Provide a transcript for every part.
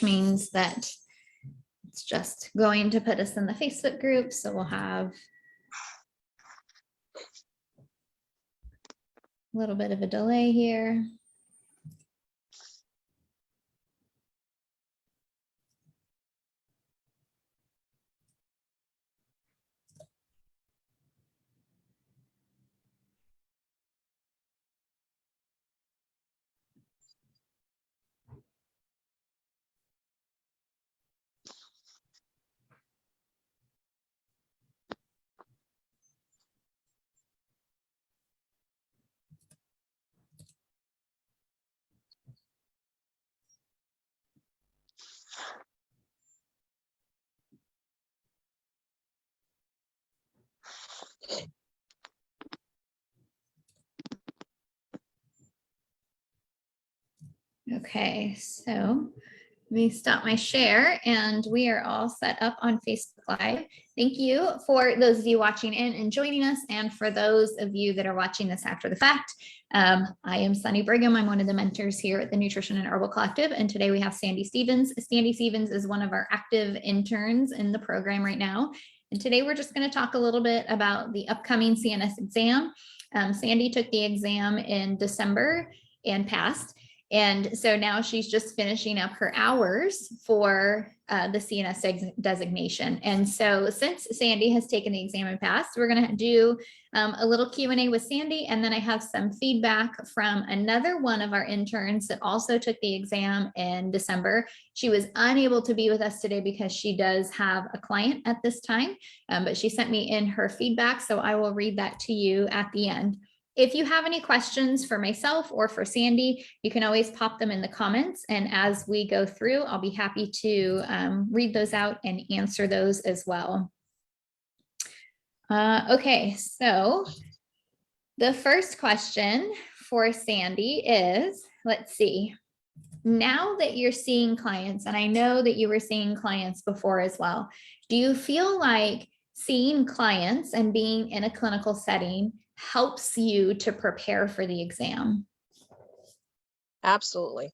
means that it's just going to put us in the Facebook group. So we'll have a little bit of a delay here. Okay, so let me stop my share and we are all set up on Facebook Live. Thank you for those of you watching in and joining us, and for those of you that are watching this after the fact. I am Sunny Brigham. I'm one of the mentors here at the Nutrition and Herbal Collective, and today we have Sandy Stevens. Sandy Stevens is one of our active interns in the program right now. And today we're just going to talk a little bit about the upcoming CNS exam. Sandy took the exam in December and passed. And so now she's just finishing up her hours for the CNS designation. And so since Sandy has taken the exam and passed, we're going to do a little Q&A with Sandy. And then I have some feedback from another one of our interns that also took the exam in December. She was unable to be with us today because she does have a client at this time, but she sent me in her feedback. So I will read that to you at the end. If you have any questions for myself or for Sandy, you can always pop them in the comments. And as we go through, I'll be happy to read those out and answer those as well. Okay, so the first question for Sandy is, let's see, now that you're seeing clients, and I know that you were seeing clients before as well, do you feel like seeing clients and being in a clinical setting helps you to prepare for the exam? Absolutely.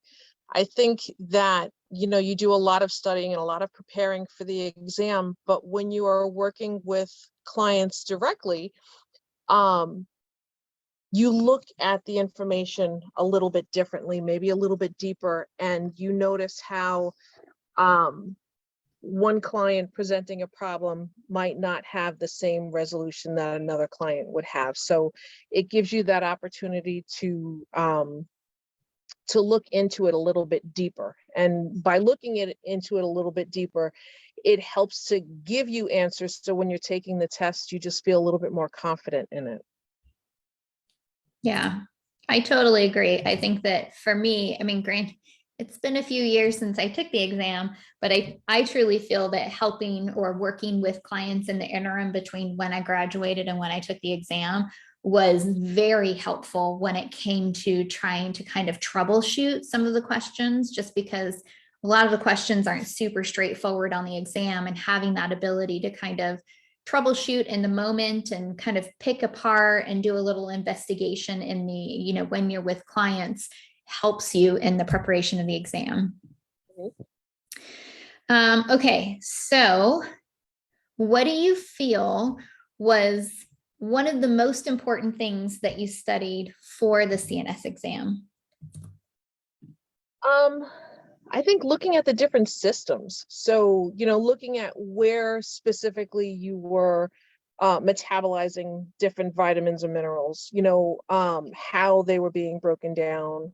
I think that, you do a lot of studying and a lot of preparing for the exam, but when you are working with clients directly, you look at the information a little bit differently, maybe a little bit deeper, and you notice how one client presenting a problem might not have the same resolution that another client would have. So it gives you that opportunity to look into it a little bit deeper. And by looking into it a little bit deeper, it helps to give you answers. So when you're taking the test, you just feel a little bit more confident in it. Yeah, I totally agree. I think that for me, I mean, granted, it's been a few years since I took the exam, but I truly feel that helping or working with clients in the interim between when I graduated and when I took the exam was very helpful when it came to trying to kind of troubleshoot some of the questions, just because a lot of the questions aren't super straightforward on the exam, and having that ability to kind of troubleshoot in the moment and kind of pick apart and do a little investigation in the, when you're with clients, helps you in the preparation of the exam. Okay, so what do you feel was one of the most important things that you studied for the CNS exam? I think looking at the different systems. So, looking at where specifically you were metabolizing different vitamins and minerals, how they were being broken down.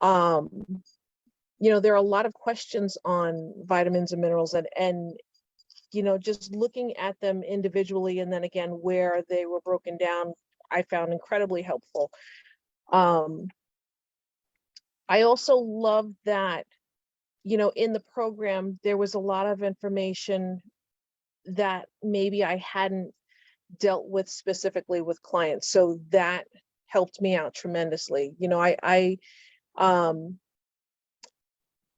There are a lot of questions on vitamins and minerals, and just looking at them individually, and then again, where they were broken down, I found incredibly helpful. I also love that, in the program, there was a lot of information that maybe I hadn't dealt with specifically with clients. So that helped me out tremendously.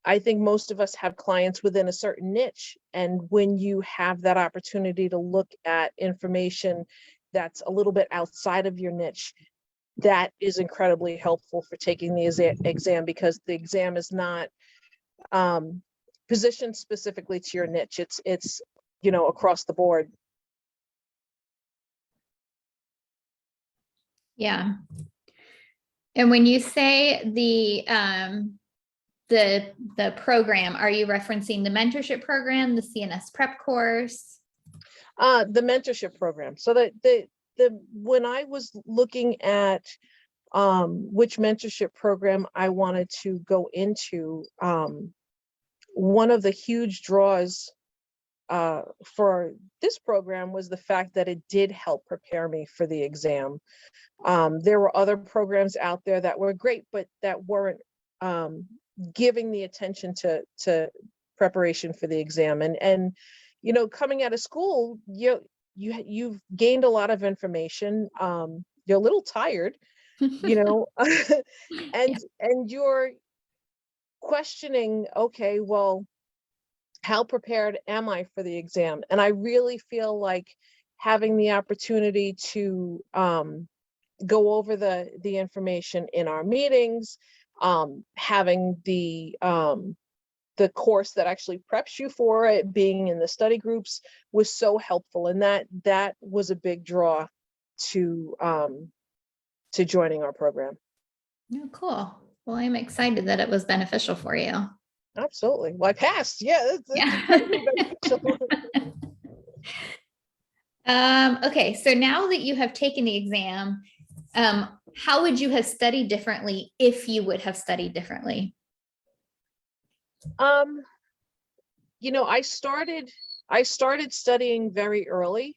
I think most of us have clients within a certain niche. And when you have that opportunity to look at information that's a little bit outside of your niche, that is incredibly helpful for taking the exam, because the exam is not positioned specifically to your niche. It's across the board. Yeah. And when you say the program, are you referencing the mentorship program, the CNS prep course? The mentorship program. So the when I was looking at which mentorship program I wanted to go into, one of the huge draws for this program was the fact that it did help prepare me for the exam. There were other programs out there that were great, but that weren't giving the attention to preparation for the exam. And coming out of school, you've gained a lot of information. You're a little tired, and you're questioning, okay, well, how prepared am I for the exam? And I really feel like having the opportunity to go over the information in our meetings, having the course that actually preps you for it, being in the study groups was so helpful, and that was a big draw to joining our program. Oh, cool. Well, I'm excited that it was beneficial for you. Absolutely. Well, I passed. Yeah, it's Yeah. incredibly beneficial. Okay, so now that you have taken the exam, how would you have studied differently if you would have studied differently? I started studying very early.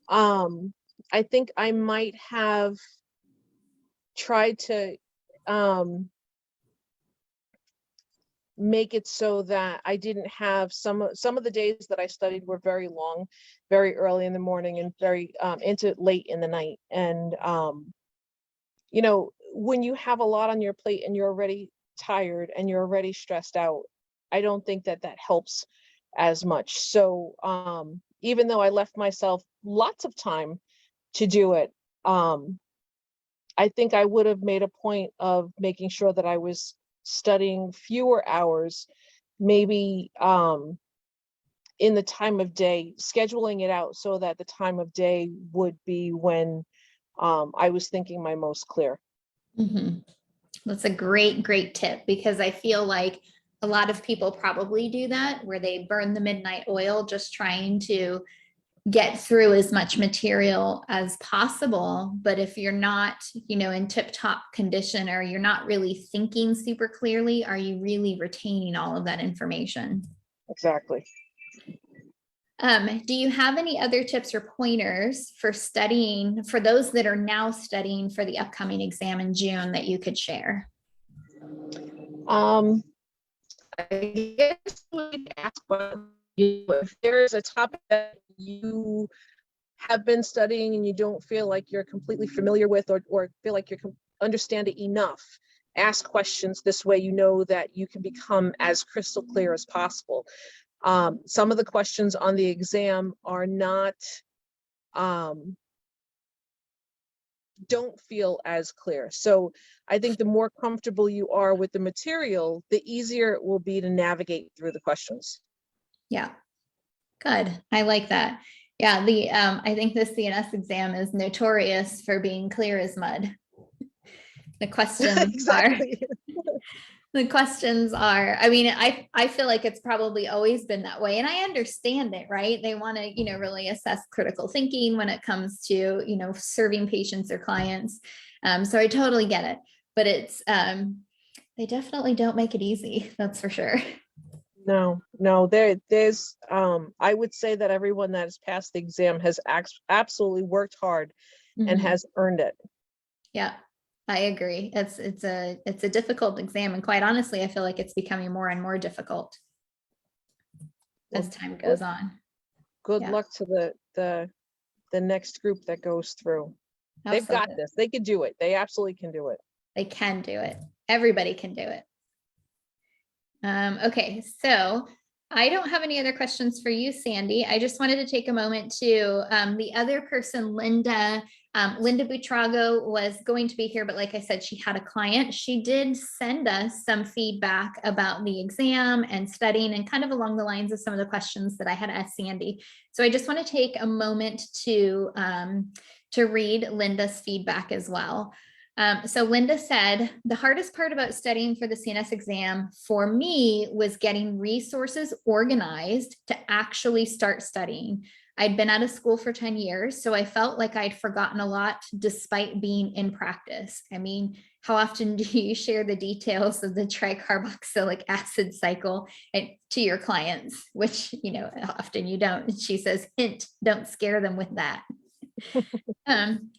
I think I might have tried to make it so that I didn't have some of the days that I studied were very long, very early in the morning and very into late in the night. And when you have a lot on your plate and you're already tired and you're already stressed out, I don't think that helps as much. So even though I left myself lots of time to do it, I think I would have made a point of making sure that I was studying fewer hours, maybe in the time of day, scheduling it out so that the time of day would be when I was thinking my most clear. Mm-hmm. That's a great tip, because I feel like a lot of people probably do that, where they burn the midnight oil just trying to get through as much material as possible. But if you're not, in tip-top condition, or you're not really thinking super clearly, are you really retaining all of that information? Exactly. Do you have any other tips or pointers for studying, for those that are now studying for the upcoming exam in June, that you could share? I guess we'd ask if there's a topic that you have been studying and you don't feel like you're completely familiar with, or feel like you can understand it enough. Ask questions. This way you know that you can become as crystal clear as possible. Some of the questions on the exam are not, don't feel as clear. So I think the more comfortable you are with the material, the easier it will be to navigate through the questions. Yeah, good. I like that. Yeah, I think the CNS exam is notorious for being clear as mud. The questions Exactly. I mean, I feel like it's probably always been that way, and I understand it, right? They want to, really assess critical thinking when it comes to, serving patients or clients. So I totally get it, but it's, they definitely don't make it easy. That's for sure. No, there's, I would say that everyone that has passed the exam has absolutely worked hard and has earned it. Yeah. I agree. It's a difficult exam, and quite honestly, I feel like it's becoming more and more difficult as time goes on. Good luck to the next group that goes through. Absolutely. They've got this. They can do it. They absolutely can do it. They can do it. Everybody can do it. Okay, so I don't have any other questions for you, Sandy. I just wanted to take a moment to, the other person, Linda, Linda Buitrago was going to be here, but like I said, she had a client. She did send us some feedback about the exam and studying, and kind of along the lines of some of the questions that I had asked Sandy. So I just want to take a moment to read Linda's feedback as well. So Linda said, the hardest part about studying for the CNS exam for me was getting resources organized to actually start studying. I'd been out of school for 10 years, so I felt like I'd forgotten a lot despite being in practice. I mean, how often do you share the details of the tricarboxylic acid cycle to your clients, which, you know, often you don't. And she says, hint, don't scare them with that.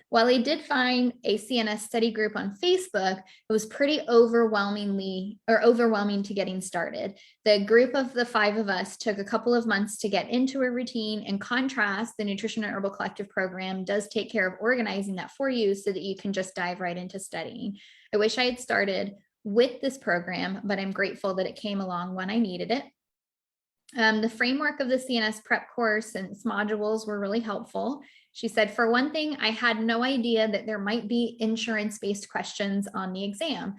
While I did find a CNS study group on Facebook, it was pretty overwhelming to getting started. The group of the 5 of us took a couple of months to get into a routine. In contrast, the Nutrition and Herbal Collective program does take care of organizing that for you so that you can just dive right into studying. I wish I had started with this program, but I'm grateful that it came along when I needed it. The framework of the CNS prep course and its modules were really helpful. She said, for one thing, I had no idea that there might be insurance-based questions on the exam.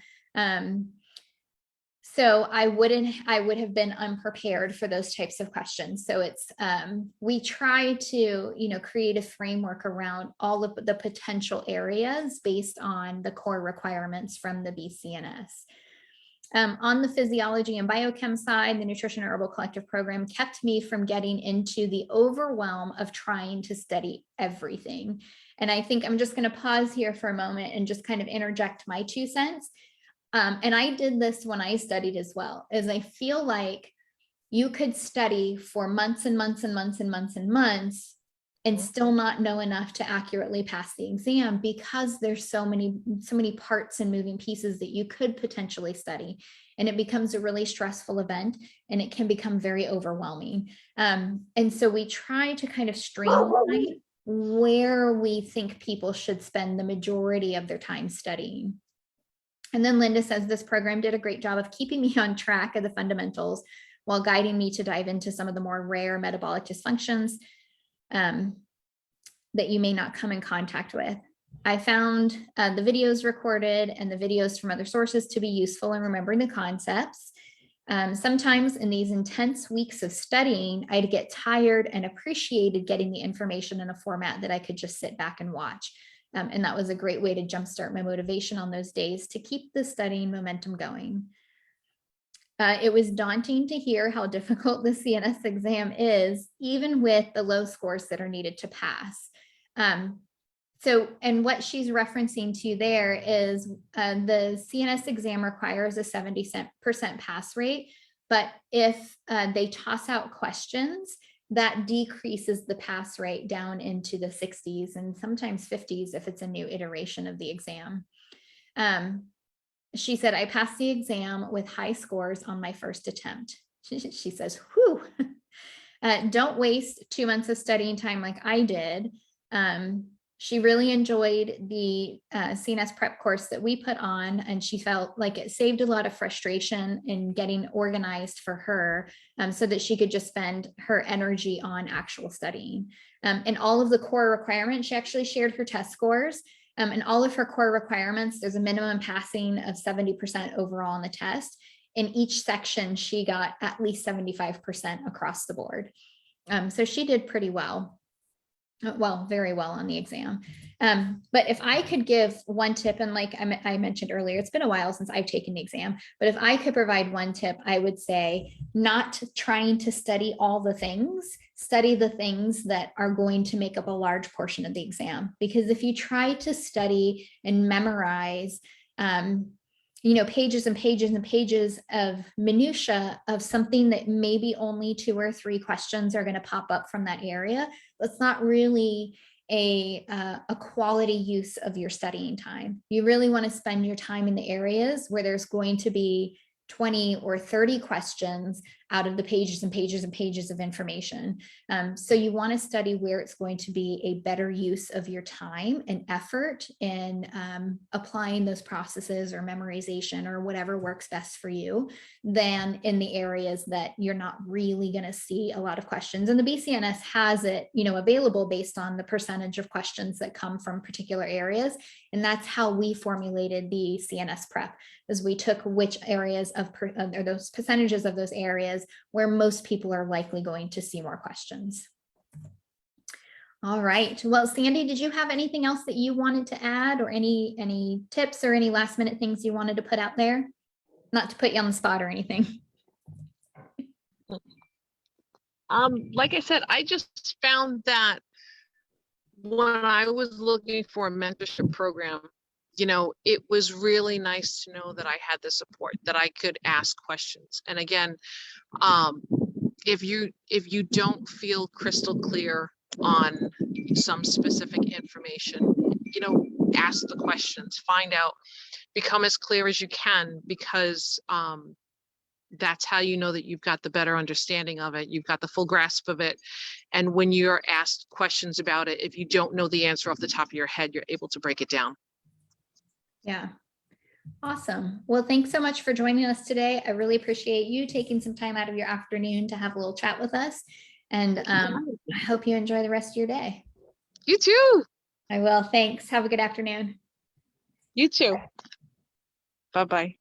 So I would have been unprepared for those types of questions. So it's, we try to, you know, create a framework around all of the potential areas based on the core requirements from the BCNS. On the physiology and biochem side, the Nutrition and Herbal Collective program kept me from getting into the overwhelm of trying to study everything. And I think I'm just going to pause here for a moment and just kind of interject my 2 cents. And I did this when I studied as well, as I feel like you could study for months and months and months and months and months and still not know enough to accurately pass the exam, because there's so many parts and moving pieces that you could potentially study. And it becomes a really stressful event, and it can become very overwhelming. And so we try to kind of streamline where we think people should spend the majority of their time studying. And then Linda says, this program did a great job of keeping me on track of the fundamentals while guiding me to dive into some of the more rare metabolic dysfunctions that you may not come in contact with. I found the videos recorded and the videos from other sources to be useful in remembering the concepts. Sometimes in these intense weeks of studying, I'd get tired and appreciated getting the information in a format that I could just sit back and watch. And that was a great way to jumpstart my motivation on those days to keep the studying momentum going. It was daunting to hear how difficult the CNS exam is, even with the low scores that are needed to pass. And what she's referencing to there is the CNS exam requires a 70% pass rate, but if they toss out questions, that decreases the pass rate down into the 60s and sometimes 50s if it's a new iteration of the exam. She said, I passed the exam with high scores on my first attempt. She says, whew, don't waste 2 months of studying time like I did. She really enjoyed the CNS prep course that we put on, and she felt like it saved a lot of frustration in getting organized for her so that she could just spend her energy on actual studying. And all of the core requirements, she actually shared her test scores. And all of her core requirements, there's a minimum passing of 70% overall on the test. In each section, she got at least 75% across the board. So she did pretty well. Well, very well on the exam. But if I could give one tip, and like I mentioned earlier, it's been a while since I've taken the exam, but if I could provide one tip, I would say not trying to study all the things, study the things that are going to make up a large portion of the exam. Because if you try to study and memorize, you know, pages and pages and pages of minutia of something that maybe only 2 or 3 questions are going to pop up from that area, that's not really a quality use of your studying time. You really want to spend your time in the areas where there's going to be 20 or 30 questions out of the pages and pages and pages of information. So you want to study where it's going to be a better use of your time and effort in applying those processes or memorization or whatever works best for you, than in the areas that you're not really going to see a lot of questions. And the BCNS has it, available based on the percentage of questions that come from particular areas. And that's how we formulated the CNS prep, is we took which areas or those percentages of those areas where most people are likely going to see more questions. All right. Well, Sandy, did you have anything else that you wanted to add, or any tips or any last minute things you wanted to put out there? Not to put you on the spot or anything. Like I said, I just found that when I was looking for a mentorship program, it was really nice to know that I had the support, that I could ask questions. And again, if you don't feel crystal clear on some specific information, ask the questions, find out, become as clear as you can, because that's how you know that you've got the better understanding of it, you've got the full grasp of it. And when you're asked questions about it, if you don't know the answer off the top of your head, you're able to break it down. Yeah. Awesome. Well, thanks so much for joining us today. I really appreciate you taking some time out of your afternoon to have a little chat with us. And I hope you enjoy the rest of your day. You too. I will. Thanks. Have a good afternoon. You too. Bye-bye.